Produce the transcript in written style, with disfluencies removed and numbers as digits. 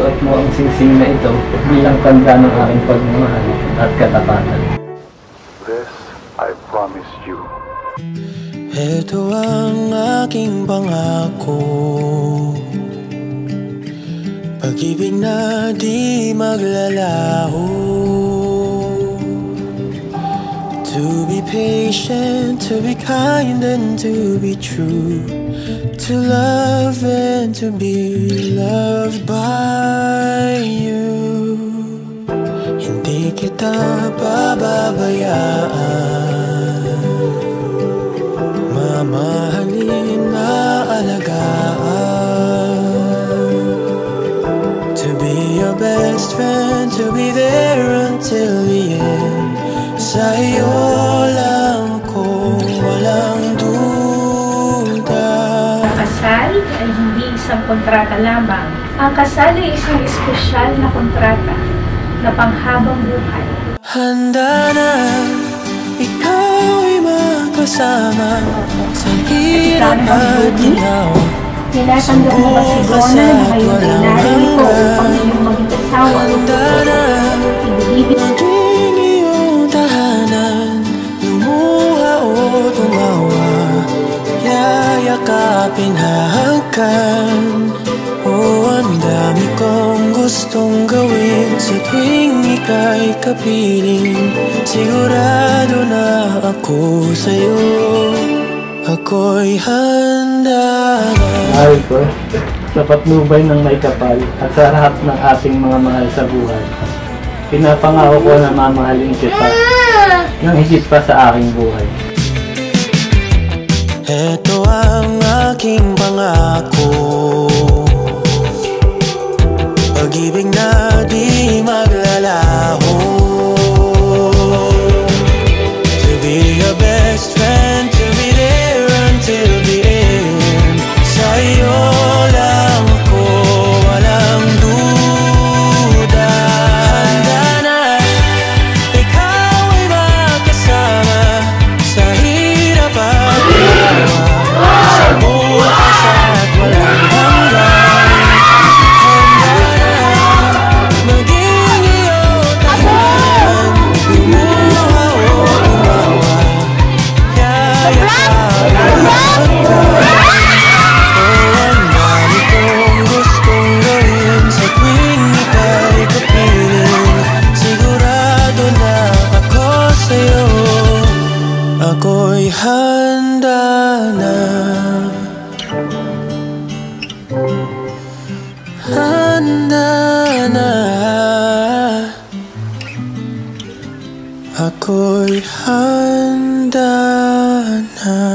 isuot mo ang singsing na ito bilang tanda ng aking pagmamahal at katapatan. This I promise you. Ito ang aking pangako, pag-ibig na di maglalaho. To be patient, to be kind and to be true, to love and to be loved by you. Hindi kita pababayaan, mamahalin na alagaan. To be your best friend, to be there until the end. Sa'yo lang ako, walang duda. Ang kasal ay hindi isang kontrata lamang. Ang kasal ay isang espesyal na kontrata na panghabang buhay. Handa na, ikaw ay makasama sa hirap at ginawa. Tinatanggap mo ba si Donna na kayo dinarili ko upang inyong maging asawa? Handa na, maging iyong tahanan, lumuha o tumawa, yayakapin, hahagkan. Oh, ang dami kong gustong gawin sa tuwing ika'y kapiling. Sigurado na ako sa'yo, ako'y handa na. Mahal ko, sa patnubay ng may kapal at sa lahat ng ating mga mahal sa buhay, pinapangako ko na mamahalin kita nang higit pa sa aking buhay. Ito ang aking pangako, pag-ibig na di maglalaho. To be your best friend, to be there until the end. Sa'yo lang ako, walang duda. Handa na, ikaw ay makasama sa hirap at ginawa, sa bukas at walang hanggan. Maging iyong tahanan, lumuha o tumawa, yayakapin, hahagkan. Oh, ang dami kong gustong gawin sa tuwing ika'y kapiling. Sigurado na ako sa'yo, ako'y handa na. Handa na, ako'y handa na.